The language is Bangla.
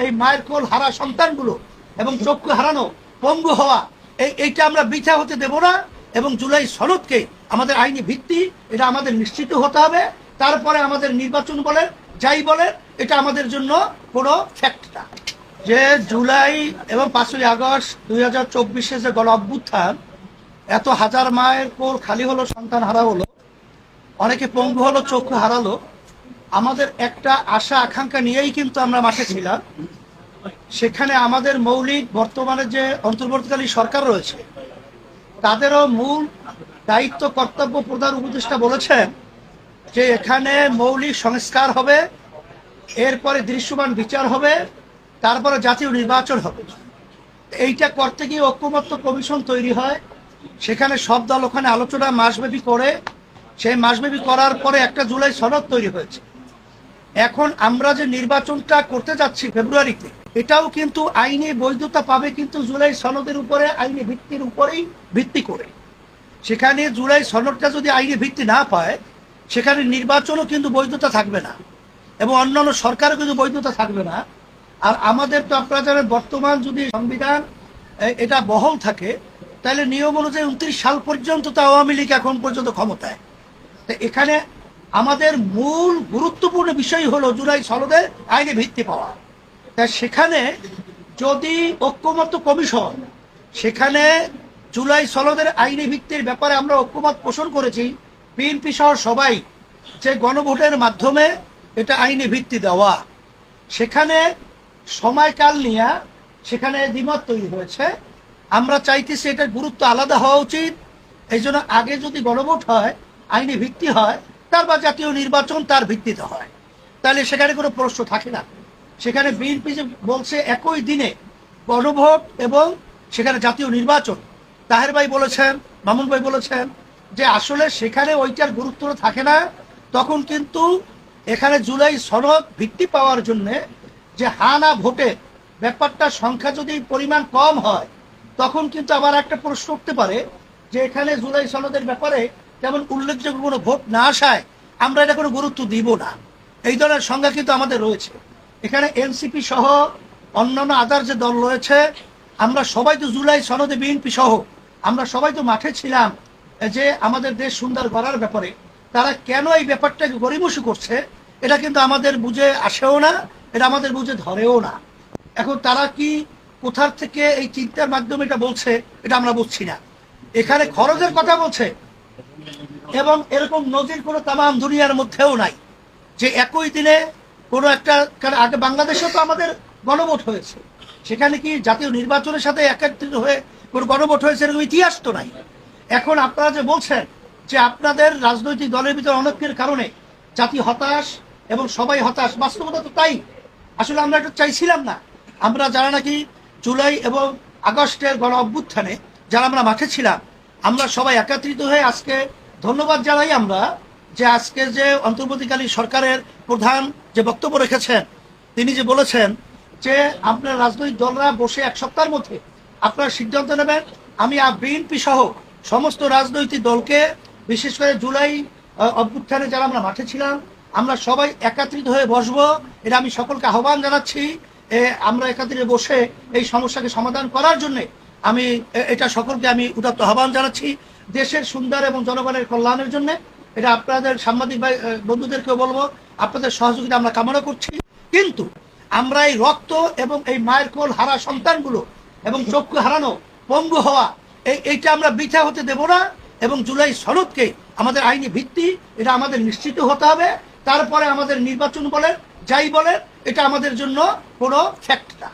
এই মায়ের কোল হারা সন্তানগুলো এবং চক্ষু হারানো পঙ্গু হওয়া এইটা আমরা বৃথা হতে দেব না। এবং জুলাই সনদকে আমাদের আইনি ভিত্তি এটা আমাদের নিশ্চিত হতে হবে। তারপরে আমাদের নির্বাচন বলে যাই বলে এটা আমাদের জন্য কোনো ফ্যাক্ট না। যে জুলাই এবং 5ই আগস্ট 2024 যে গণ অভ্যুত্থান, এত হাজার মায়ের কোল খালি হলো, সন্তান হারা হলো, অনেকে পঙ্গু হলো, চক্ষু হারালো। আমাদের একটা আশা আকাঙ্ক্ষা নিয়েই কিন্তু আমরা মাঠে ছিলাম। সেখানে আমাদের মৌলিক বর্তমানে যে অন্তর্বর্তীকালী সরকার রয়েছে তাদেরও মূল দায়িত্ব কর্তব্য প্রধান উপদেষ্টা বলেছেন যে এখানে মৌলিক সংস্কার হবে, এরপরে দৃশ্যমান বিচার হবে, তারপরে জাতীয় নির্বাচন হবে। এইটা করতে গিয়ে ঐক্যমত্য কমিশন তৈরি হয়, সেখানে সব দল ওখানে আলোচনা মাসব্যাপী করে, সেই মাসব্যাপী করার পরে একটা জুলাই সনদ তৈরি হয়েছে। এখন আমরা যে নির্বাচনটা করতে যাচ্ছি ফেব্রুয়ারিতে, এটাও কিন্তু আইনি বৈধতা পাবে কিন্তু জুলাই সনদের উপরে, আইনি ভিত্তির উপরেই ভিত্তি করে। সেখানে জুলাই সনদটা যদি আইনি ভিত্তি না পায়, সেখানে নির্বাচনও কিন্তু বৈধতা থাকবে না এবং অন্যান্য সরকারও কিন্তু বৈধতা থাকবে না। আর আমাদের তো আপনারা জানেন, বর্তমান যদি সংবিধান এটা বহাল থাকে তাহলে নিয়ম অনুযায়ী 29 সাল পর্যন্ত তো আওয়ামী লীগ এখন পর্যন্ত ক্ষমতায়। তো এখানে আমাদের মূল গুরুত্বপূর্ণ বিষয় হলো জুলাই সনদের আইনি ভিত্তি পাওয়া। তাই সেখানে যদি ঐক্যমত্য কমিশন, সেখানে জুলাই সনদের আইনি ভিত্তির ব্যাপারে আমরা ঐক্যমত পোষণ করেছি, বিএনপি সহ সবাই, যে গণভোটের মাধ্যমে এটা আইনি ভিত্তি দেওয়া, সেখানে সময়কাল নিয়ে সেখানে দ্বিমত তৈরি হয়েছে। আমরা চাইতেছি এটার গুরুত্ব আলাদা হওয়া উচিত। এই জন্য আগে যদি গণভোট হয়, আইনি ভিত্তি হয়, তারপর জাতীয় নির্বাচন তার ভিত্তিতে হয়, তাহলে সেখানে কোনো প্রশ্ন থাকে না। সেখানে বিএনপি যে বলছে একই দিনে গণভোট এবং সেখানে জাতীয় নির্বাচন, তাহের ভাই বলেছেন, মামুন ভাই বলেছেন যে আসলে সেখানে ওইটার গুরুত্ব থাকে না। তখন কিন্তু এখানে জুলাই সনদ ভিত্তি পাওয়ার জন্যে যে হানা ভোটের ব্যাপারটা সংখ্যা যদি পরিমাণ কম হয়, তখন কিন্তু আবার একটা প্রশ্ন উঠতে পারে যে এখানে জুলাই সনদের ব্যাপারে যেমন উল্লেখযোগ্য কোনো ভোট না আসায় আমরা এটা কোনো গুরুত্ব দিব না। এই ধরনের সংজ্ঞা কিন্তু আমাদের রয়েছে। এখানে এনসিপি সহ অন্যান্য আদার যে দল রয়েছে, আমরা সবাই তো জুলাই সনদে, বিএনপি সহ আমরা সবাই তো মাঠে ছিলাম যে আমাদের দেশ সুন্দর করার ব্যাপারে। তারা কেন এই ব্যাপারটাকে গড়িমসি করছে এটা কিন্তু আমাদের বুঝে আসেও না, এটা আমাদের বুঝে ধরেও না। এখন তারা কি কোথার থেকে এই চিন্তার মাধ্যমে এটা বলছে এটা আমরা বুঝছি না। এখানে খরচের কথা বলছে এবং এরকম নজির কোনো তামাম দুনিয়ার মধ্যেও নাই যে একই দিনে কোনো একটা, আগে বাংলাদেশে তো আমাদের গণভোট হয়েছে, সেখানে কি জাতীয় নির্বাচনের সাথে একত্রিত হয়ে কোনো গণভোট হয়েছে এরকম ইতিহাস তো নাই। এখন আপনারা যে বলছেন যে আপনাদের রাজনৈতিক দলের ভিতরে অনৈক্যের কারণে জাতি হতাশ এবং সবাই হতাশ, বাস্তবতা তো তাই। আসলে আমরা এটা চাইছিলাম না। আমরা যারা নাকি জুলাই এবং আগস্টের গণ অভ্যুত্থানে যারা আমরা মাঠে ছিলাম, আমরা সবাই একত্রিত হয়ে আজকে ধন্যবাদ জানাই আমরা যে আজকে যে অন্তর্বর্তীকালী সরকারের প্রধান যে বক্তব্য রেখেছেন, তিনি যে বলেছেন যে আপনার রাজনৈতিক দলরা বসে এক সপ্তাহের মধ্যে আপনারা সিদ্ধান্ত নেবেন। আমি বিএনপি সহ সমস্ত রাজনৈতিক দলকে, বিশেষ করে জুলাই অভ্যুত্থানে যারা আমরা মাঠে ছিলাম, আমরা সবাই একত্রিত হয়ে বসবো। এটা আমি সকলকে আহ্বান জানাচ্ছি। আমরা একত্রিত বসে এই সমস্যাকে সমাধান করার জন্য আমি এটা সকলকে আমি উদাত্ত আহ্বান জানাচ্ছি, দেশের সুন্দর এবং জনগণের কল্যাণের জন্য। এটা আপনাদের সাংবাদিক ভাই বন্ধুদেরকেও বলবো, আপনাদের সহযোগিতা আমরা কামনা করছি। কিন্তু আমরা এই রক্ত এবং এই মায়ের কোল হারা সন্তানগুলো এবং চক্ষু হারানো পঙ্গু হওয়া এইটা আমরা বৃথা হতে দেব না। এবং জুলাই সনদকে আমাদের আইনি ভিত্তি এটা আমাদের নিশ্চিত হতে হবে। তারপরে আমাদের নির্বাচন বলেন যাই বলেন এটা আমাদের জন্য কোনো ফ্যাক্ট না।